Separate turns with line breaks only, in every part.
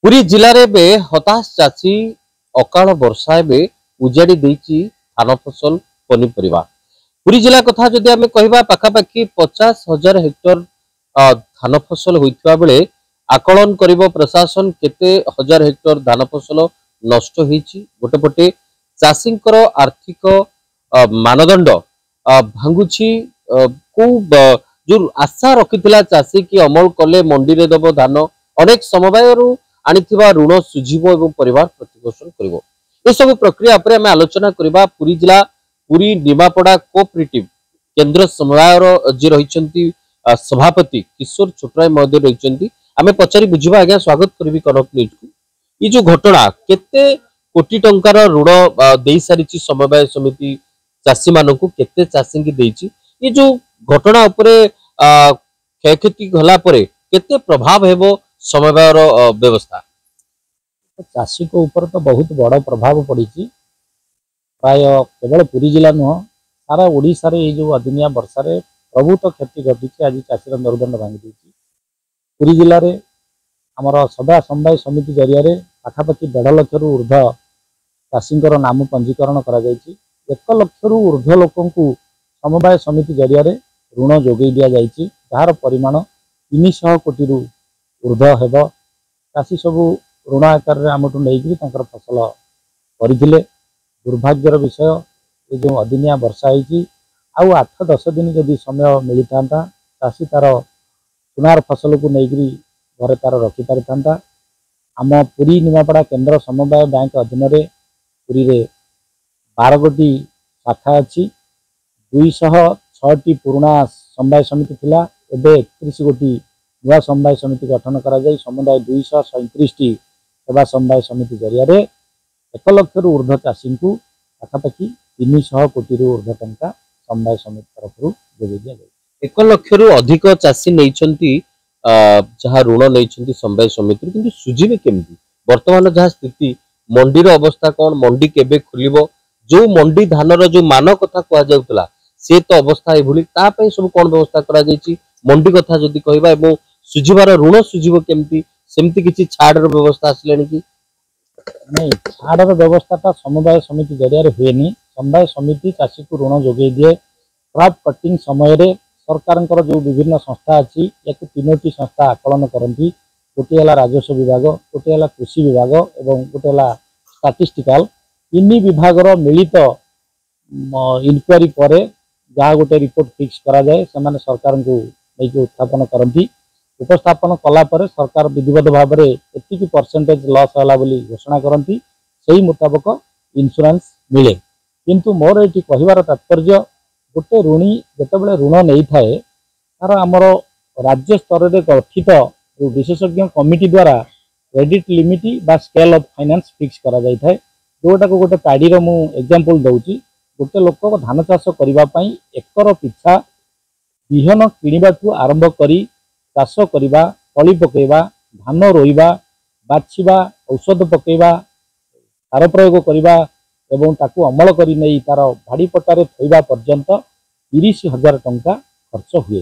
पुरी जिले में हताश चाषी अकाल वर्षा उजाड़ी देती धान फसल पनीपरिया। पुरी जिला कथा जदि आम कह पाखापाखि 50,000 हेक्टर धान फसल होता बेले आकलन कर प्रशासन केते हजार हेक्टर धान फसल नष्ट होती। गोटेपटे चाषी आर्थिक मानदंड भांगुची जो आशा रखी चाषी की अमल कले मंडी में दब धान अनेक समय आनिथिबा ऋण सुझिब एवं परिवार प्रतिपोषण करिवो। ए सब प्रक्रिया पर आम आलोचना करबा। पुरी जिला पुरी निमापड़ा कोऑपरेटिव केंद्र समवायर जे रहिसंती सभापति किशोर छोटराय महोदय रहिसंती। आमे पचारि बुझिबा। आज्ञा स्वागत करबी कनक न्यूज को। ये जो घटना केते कोटी टंकार ऋण देई सारिची समवाय समिति चाषी मानकु केते चाषी की देइची। ये जो घटना उपरे क्षयक्षति होला परे केते प्रभाव हेबो समवायर व्यवस्था।
चाषी को ऊपर तो बहुत बड़ प्रभाव पड़ी। प्राय केवल पुरी जिला नुह सारा ओडिशा रे जो अदिनिया वर्षा रे प्रभुत क्षति घटी आज चाषी मेरुदंड भांगी देछि। पुरी जिले में आमर सभा समवाय समिति जरिया पाखापाखि 1.5 लाख रु ऊर्ध चाषी नाम पंजीकरण कर 1 लाख रु ऊर्ध लोक समवाय समिति जरिया ऋण जोगे दि जाइए, जार परिमाण 300 कोटी रु ऊर्ध हेब। चाषी सबू ऋण आकार आमठू नहीं फसल करते। दुर्भाग्यर विषय ये जो अदिनिया वर्षा होती आउ 8-10 दिन जदि समय मिली था चाषी तार सुनार फसल को लेकिन घरे तार रखी पारि था। आम पुरी निमापड़ा केंद्र समवाय बैंक अधीन पुरी रे 12 गोटी शाखा अच्छी। 206टी पुराणा समवाय समिति थिला, एबे 31 गोटी नुआ समवाय समिति गठन करा जाय समुदाय 237टी सेवा समवाय समिति जरिया 1 लाख रु ऊर्ध चाषी को पाखापाखि 300 कोटी रु ऊर्ध टंका समवाय समिति तरफ जोगे दिया जाय।
1 लाख रु अधिक चाषी नहीं जहाँ ऋण नहीं समवाय समिति किंतु सुझिबे केमती। वर्तमान जहाँ स्थिति मंडी रो अवस्था कौन, मंडी केबे खुलिबो, जो मंडी धानर जो मान कथा कह जाउतला से तो अवस्था एभली ता पई सब कौन व्यवस्था करा जायछि। मंडी कथा जदि कहबा एवं सुझिबार ऋण सुझिबो केमती सेमती किछि छाड़र व्यवस्था आसलेनी कि
नहीं? छाड़र व्यवस्था समवाय समिति जरिया हुए। समवाय समिति चाषी को ऋण जोगे दिए। क्रॉप कटिंग समय सरकार जो विभिन्न संस्था अच्छी या 3टी संस्था आकलन करती। गोटे है राजस्व विभाग, गोटे है कृषि विभाग और गोटे है स्टाटिस्टिकाल। 3 विभाग मिलित इनक्वारी पर जहाँ गोटे रिपोर्ट फिक्स करा जाए से सरकार को लेकिन उत्थापन करती। उपस्थापन कलापर सरकार विधिवत भाव में एतिकी परसेंटेज लॉस होला बोली घोषणा करती। सही मुताबक इंश्योरेंस मिले। किंतु मोर ये कहबार तात्पर्य गोटे ऋणी जितेबाला ऋण नहीं थाए तार आमर राज्य स्तर में गठित विशेषज्ञ कमिटी द्वारा क्रेडिट लिमिट बा स्केल ऑफ फाइनेंस फिक्स करा जाय थाए। जोटा को गोटे पैडी मु एग्जांपल दउची। गोटे लोक धान चाष करने एकर पिछा बिहन किणवाठू आरंभ करी चाष करवा, तली पकेवा, धान रोइबा, बाछिबा, औषध पकेवा, सार प्रयोग करवा एवं ताकू अमल करी नहीं तार भाड़ी पटारे थोइबा पर्यंत 30,000 टंका खर्च हुए।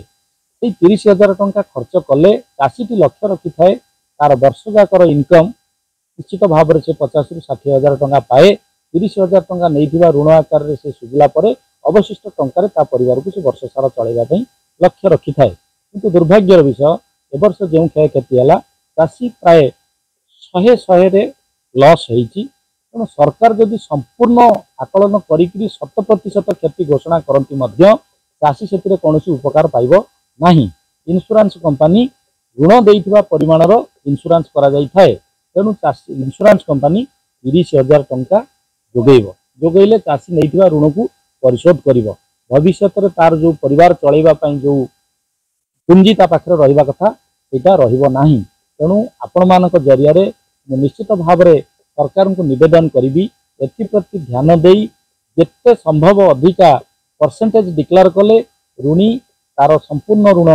30,000 टंका खर्च कले चाषीटी लक्ष्य रखी थाए तार वर्ष जाकर इनकम निश्चित भाव में से 50,000 रु 60,000 टंका पाए। 30,000 टंका नहीं ऋण आकार से सुझिला परे अवशिष्ट टंकार ता परिवार को से वर्ष सारा चलैबा लक्ष्य रखी थाए। किंतु दुर्भाग्यर विषय ए वर्ष जो क्षयक्षति है चाषी प्राय 100 रे लॉस होती। तेणु सरकार जदि संपूर्ण आकलन करी 100% क्षति घोषणा करती चाषी से कौन उपकार पाइब नहीं। इंश्योरेंस कंपनी ऋण देइथिबा परिमाणर इंश्योरेंस करा जाय थाए। तेणु चाषी इंश्योरेंस कंपनी 30,000 टंका जोगैले चाषी नहीं ऋण को परिशोध करिवो। भविष्य में तार जो परिवार चलैबा जो पुंजी ता पाखरे रहिबा कथा सेटा रहिबो नाही। तेणु आपण मानक जरिया निश्चित भाव में सरकार को निवेदन करी एप्रति ध्यान देई जेते संभव अधिका परसेंटेज डिक्लेयर कले ऋणी तार संपूर्ण ऋण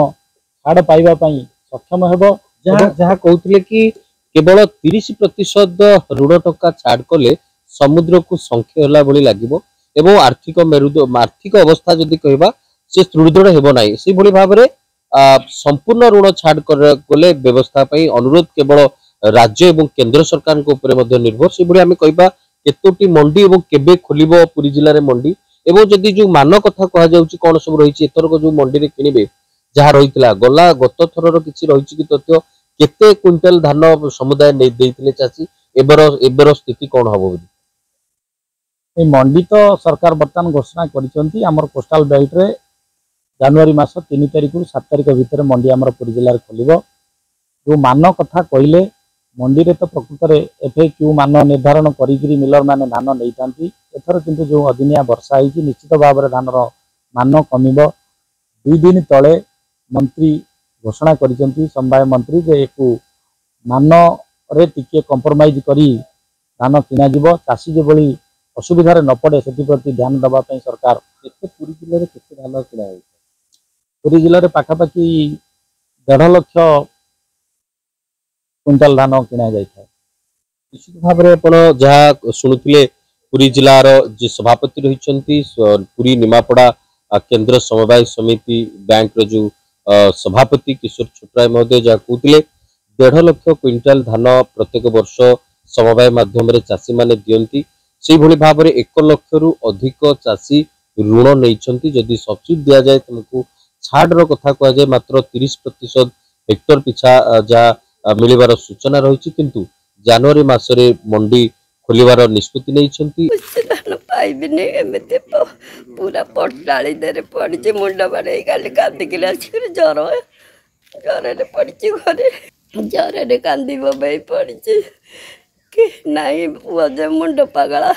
छाड़ पाइबा सक्षम हेबो।
जहाँ कहते कि केवल 30% ऋण टंका छाड़ कले समुद्र को संख्य होला भली लागिबो एवं आर्थिक अवस्था जदि कहबा से सुदृढ़ हेबो नाही। से भली भाव में संपूर्ण ऋण छाड़ कले व्यवस्था अनुरोध केवल राज्य एवं केंद्र सरकार निर्भर से भाई आम कह केतोटी मंडी और केबे खोलिबो पुरी जिले में मंडी एवं जदि जो मान कथा कह जाउची कौन सब रही एथरक जो मंडी में किणवे जहाँ रही गला गत थर किसी रही कि तथ्य केते क्विंटाल धान समुदाय नहीं देइतिले चाची एबर स्थिति कौन हम बोली
ए मंडी तो सरकार बर्तमान घोषणा करिसेंती हमर कोस्टल बेल्ट रे जनवरी मास 3 तारिख रु 7 तारिख भितर मंडी हमर पुरी जिले में खोलिबो जो मान कथा कहले मंडी रे तो प्रकृत रे एफएक्यू मान निर्धारण करी मिलर माने धान नहीं थांती एथर किंतु जो अदिनिया वर्षा होगी निश्चित भाव में धान मान कमिबो 2 दिन तले मंत्री घोषणा करिसेंती समवाय मंत्री जे एकु मान रे टिके कंप्रोमाइज करी धान किना जिवो चाषी जे भली असुविधा न पड़े से प्रति ध्यान दबा पई सरकार
पुरी जिले में केते धान किना
पुरी जिले में पाखापाखि 1.5 लाख क्विंटाल धान किना जाय था
निश्चित भाव में आप जहाँ शुणुले पुरी जिलार जे सभापति रही पुरी निमापड़ा केंद्र समवाय समिति बैंक रो जो सभापति किशोर छोटराय महोदय जहाँ कहते 1.5 लाख क्विंटाल धान प्रत्येक वर्ष समवाय माध्यम चाषी मैंने दियंती से भली भाव में 1 लाख रु अधिक चाषी ऋण नहीं जदि सब्सिडी दि जाए तुमको छाड़ कथा कह जाए मात्र 30% हेक्टर पिछा जहाँ मिलबार सूचना रही किंतु जनवरी मासरे मंडी खोलिबार निष्पत्ति नहीं
पाइबिनी एमती पूरा पटाड़ी दे पड़ी मुंड बाड़े काली कांदिक जर जर पड़ी घरे जर कांदी बबाई पड़ी कि नाई पुआ जे मुंड पगला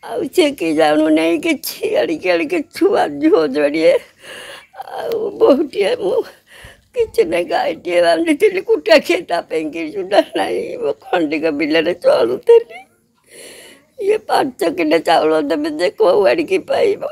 आउ कि जानू नहीं कि अड़िके छुआ झो जोड़िए बहुटे किसी नहीं गाईटे बांधी कुटा खेता पेंगी चुटा नहीं वो खंडिक बिल चलुली ये 5 किलो चाउल देवे जे कौ आड़िकी पाइब।